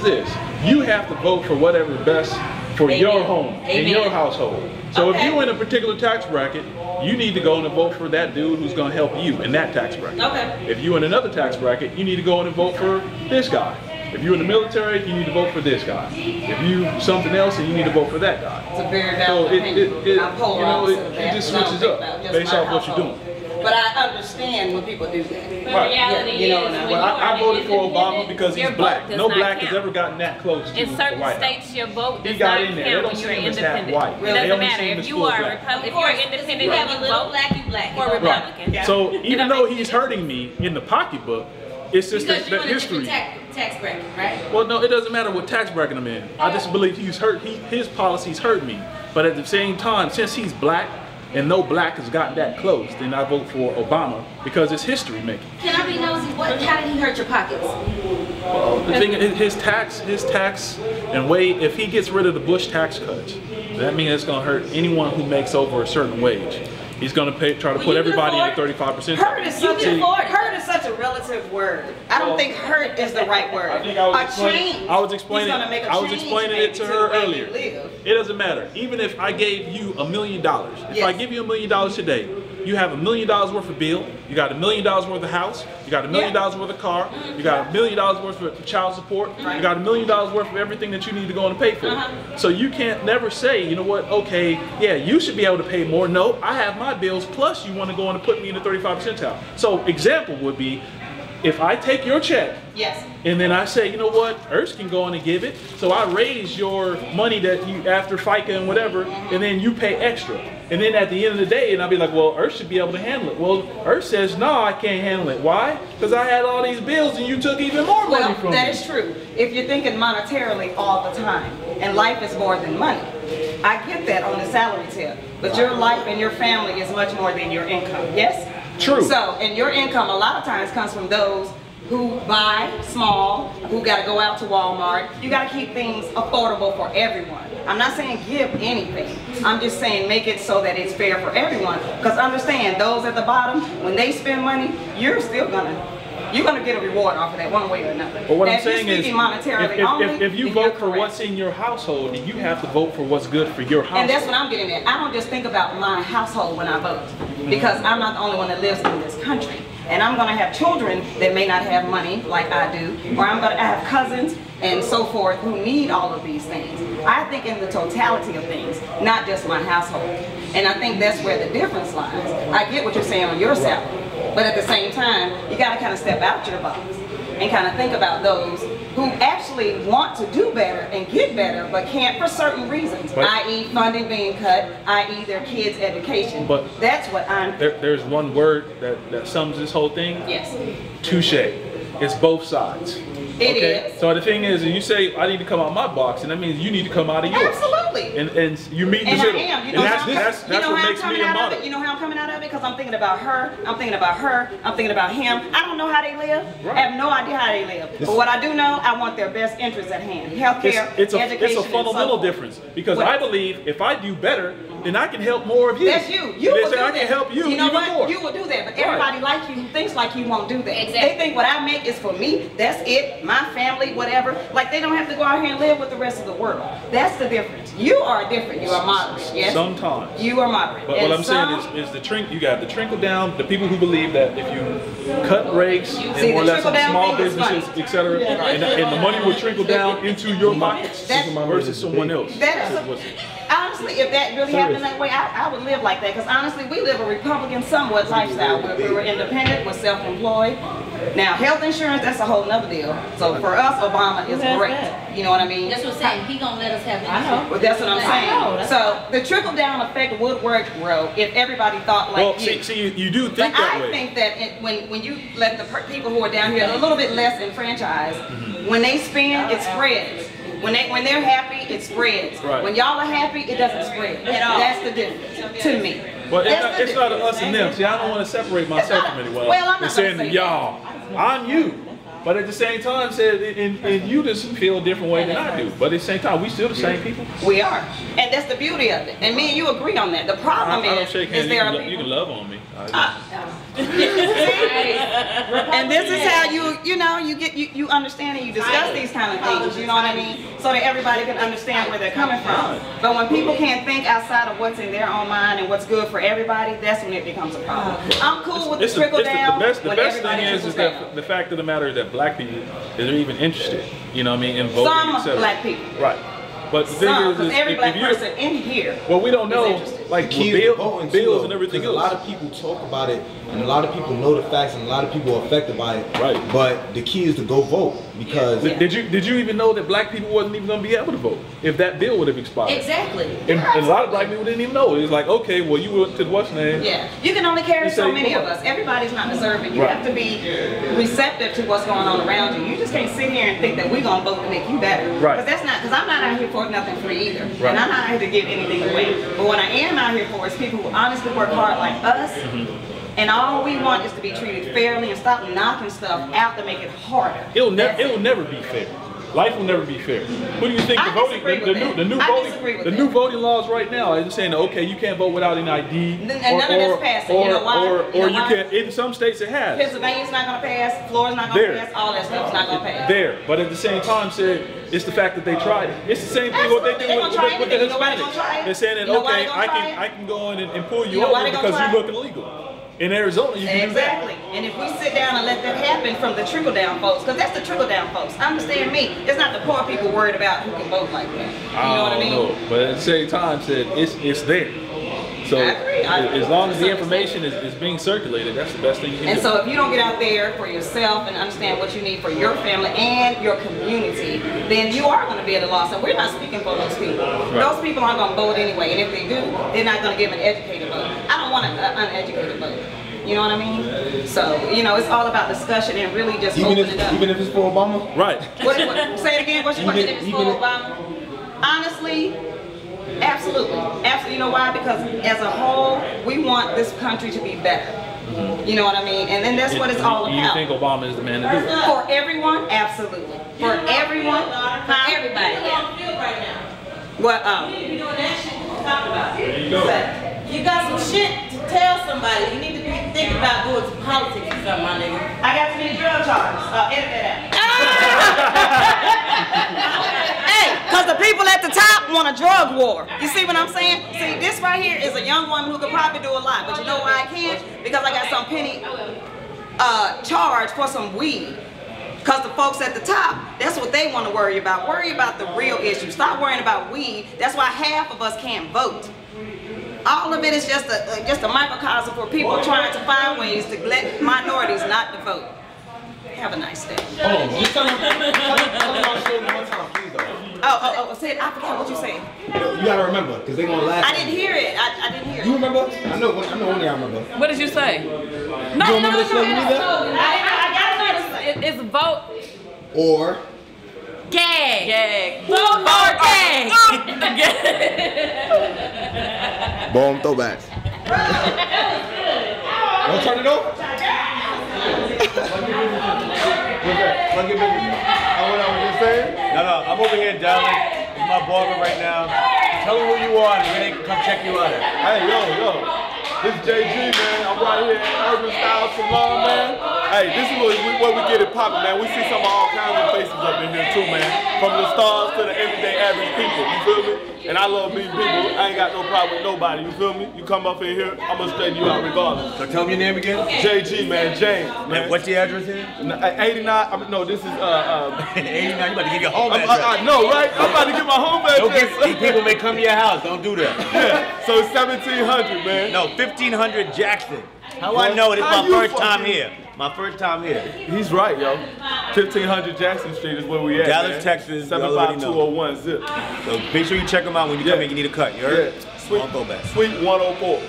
this: you have to vote for whatever's best for your home and your household. So if you're in a particular tax bracket, you need to go and vote for that dude who's going to help you in that tax bracket. If you're in another tax bracket, you need to go in and vote for this guy. If you're in the military, you need to vote for this guy. If you something else, then you need to vote for that guy. It's a very valid opinion. It just switches up based off what you're doing. But I understand when people do that. Right. I voted for Obama because he's black. No black has ever gotten that close to in certain the White states, House. your vote does He got not in there. They count don't when see you're him as that independent. white. It They doesn't only see matter him if as you full are black. Republican, if you're independent, You have you a little vote black, you black. for Republican. Right. So even though he's hurting me in the pocketbook, it's just Because you're that in a history. different tax bracket, right? Well, no, it doesn't matter what tax bracket I'm in. I just believe he's hurt. His policies hurt me. But at the same time, since he's black and no black has gotten that close, then I vote for Obama because it's history making. Can I be nosy? How did he hurt your pockets? Well, the thing is, his tax and way, if he gets rid of the Bush tax cuts, that means it's going to hurt anyone who makes over a certain wage. He's going to try to put everybody in the 35%. Hurt is such a relative word. I don't think hurt is the right word. I was explaining it to her earlier. It doesn't matter. Even if I gave you $1 million, if I give you $1 million today, you have $1 million worth of bill, you got $1 million worth of house, you got $1 million worth of car, you got $1 million worth of child support, you got $1 million worth of everything that you need to go and pay for. So you can't never say, you know what, okay, yeah, you should be able to pay more. No, I have my bills, plus you want to go and put me in the 35 percentile. So example would be, if I take your check, and then I say, you know what, Ernst can go on and give it, so I raise your money that you, after FICA and whatever, and then you pay extra. And then at the end of the day, and I'll be like, well, Ernst should be able to handle it. Well, Ernst says, no, I can't handle it. Why? Because I had all these bills and you took even more money from me. That is true. If you're thinking monetarily all the time, and life is more than money. I get that on the salary tip, but your life and your family is much more than your income, yes? True. So, and your income a lot of times comes from those who buy small, who got to go out to Walmart. You got to keep things affordable for everyone. I'm not saying give anything. I'm just saying make it so that it's fair for everyone. Because understand, those at the bottom, when they spend money, you're gonna get a reward off of that one way or another. But what I'm saying is, if you vote for correct. what's in your household, then you have to vote for what's good for your household. And that's what I'm getting at. I don't just think about my household when I vote, because I'm not the only one that lives in this country. And I'm going to have children that may not have money like I do, or I have cousins and so forth who need all of these things. I think in the totality of things, not just my household. And I think that's where the difference lies. I get what you're saying on your salary, but at the same time, you got to kind of step out your box and kind of think about those who actually want to do better and get better, but can't for certain reasons, i.e. funding being cut, i.e. their kids' education. But that's what I'm... There's one word that sums this whole thing. Yes. Touche. It's both sides. It is. So the thing is, you say, I need to come out of my box, and that means you need to come out of yours. Absolutely. And you meet the middle. I am. And that's what makes me a model. You know how I'm coming out of it? Because I'm thinking about her, I'm thinking about her, I'm thinking about him. I don't know how they live. I have no idea how they live. But what I do know, I want their best interests at hand. Healthcare, education, it's a fundamental difference. Because I believe if I do better, then I can help more of you. That's you. You will do that. I can help you know even what? more. You will do that. But everybody like you who thinks like you won't do that. Exactly. They think what I make is for me. That's it. My family, whatever. Like they don't have to go out here and live with the rest of the world. That's the difference. You are different. You are moderate. Yes. Sometimes. You are moderate. But what I'm saying is you got the trickle down, the people who believe that if you cut rates and more or less on small businesses, etc., and the money will trickle down into your pockets versus someone else. Honestly, if that really happened that way, I would live like that. Because honestly, we live a Republican somewhat lifestyle. We're independent, we're self-employed. Now, health insurance, that's a whole nother deal. So for us, Obama is great. You know what I mean? That's what I'm saying. He gonna let us have it. I know. But that's what I'm saying. So the trickle-down effect would work, bro, if everybody thought like you. See, you do think that way. I think that when you let the people who are down here a little bit less enfranchised, when they spend, it spreads. When they're happy, it spreads. Right. When y'all are happy, it doesn't spread at all. That's the difference to me. But it's not an us and them. See, I don't want to separate myself from anyone. Well, I'm not saying y'all. I'm you. But at the same time, and you just feel a different way than I do. But at the same time, we still the same people. We are. And that's the beauty of it. And me and you agree on that. The problem I don't shake hands. You can love on me. And this is how you understand and you discuss these kind of things, you know what I mean? So that everybody can understand where they're coming from. But when people can't think outside of what's in their own mind and what's good for everybody, that's when it becomes a problem. I'm cool with the trickle down. The best thing is that the fact of the matter is that black people is even interested, you know what I mean, in voting. Some black people. Right. But the thing is every black person in here. Well, we don't know, like bills and everything else. A lot of people talk about it, and a lot of people know the facts, and a lot of people are affected by it. Right. But the key is to go vote because. Did you even know that black people wasn't even going to be able to vote if that bill would have expired? Exactly. And a lot of black people didn't even know. It was like, okay, well, you went to what's name? Yeah. You can only carry so many of us. Everybody's not deserving. You have to be receptive to what's going on around you. You just can't sit here and think that we're going to vote to make you better. Right. Because I'm not out here for nothing free either. Right. And I'm not out here to give anything away. But what I am out here for is people who honestly work hard like us. And all we want is to be treated fairly and stop knocking stuff out to make it harder. It'll never be fair. Life will never be fair. What do you think the new voting laws right now is saying that, okay, you can't vote without an ID, and none of that's passing. You know why? Or you can't. In some states it has. Pennsylvania's not going to pass. Florida's not going to pass. All that stuff's not going to pass. There, but at the same time, said it's the fact that they tried it. It's the same thing what they do with the Hispanics. They're saying that, okay, I can go in and pull you over because you look illegal. In Arizona, you can do that. Exactly. And if we sit down and let that happen from the trickle down folks, because that's the trickle down folks. Understand me. It's not the poor people worried about who can vote like that. You know what I mean? No, but at the same time, said it's there. So as long as the information is being circulated, that's the best thing you can do. And so if you don't get out there for yourself and understand what you need for your family and your community, then you are going to be at a loss. And we're not speaking for those people. Right. Those people aren't going to vote anyway. And if they do, they're not going to give an educated vote. I don't want an uneducated vote. You know what I mean? So, you know, it's all about discussion and really just opening it up. Even if it's for Obama? Right. Say it again. What's your question? If it's for Obama? Honestly, absolutely. Absolutely. You know why? Because as a whole, we want this country to be better. You know what I mean? And then that's what it's all about. You think Obama is the man to do it? For everyone? Absolutely. For everyone? For everybody, yeah. Well, You doing that shit to talk about. There you go. You got some shit to tell somebody. You need to be thinking about doing some politics or something, my nigga. I got too many drug charges. Edit that out. Hey, because the people at the top want a drug war. You see what I'm saying? See, this right here is a young woman who could probably do a lot. But you know why I can't? Because I got some penny charge for some weed. Because the folks at the top, that's what they want to worry about. Worry about the real issue. Stop worrying about weed. That's why half of us can't vote. All of it is just a microcosm for people trying to find ways to let minorities not to vote. Have a nice day. Hold on, just tell them I'll show you one time, please, though. Say it. I forgot what you said. You gotta remember, because they're gonna laugh. I didn't hear it. I didn't hear it. You remember? I know one I remember. What did you say? You don't remember the slogan either? I got it. It's vote. Or Gag. Gag. Vote or gag. Boom, throwbacks. Don't turn it off? What I was just saying? No, I'm over here, Dallas. It's my barber right now. Tell them who you are and they can come check you out. Hey, yo. This is JG, man. I'm right here at Urban Style Salon, man. Hey, this is where we get it poppin', man. We see some of all kinds of faces up in here, too, man. From the stars to the everyday average people, you feel me? And I love meeting people. I ain't got no problem with nobody, you feel me? You come up in here, I'm gonna straighten you out regardless. So tell me your name again? JG, man. James, man. And what's the address here? 89, no, this is, 89, you about to give your home address. I know, right? I'm about to get my home address. These people may come to your house, don't do that. Yeah, so it's 1700, man. No, 1500 Jackson. How I know it is my first time here. My first time here. He's right, yo. 1500 Jackson Street is where we at, Dallas, man. Texas. 75201 zip. So make sure you check them out when you come in. You need a cut. You heard? Yeah. Sweet. Go back. Sweet 104.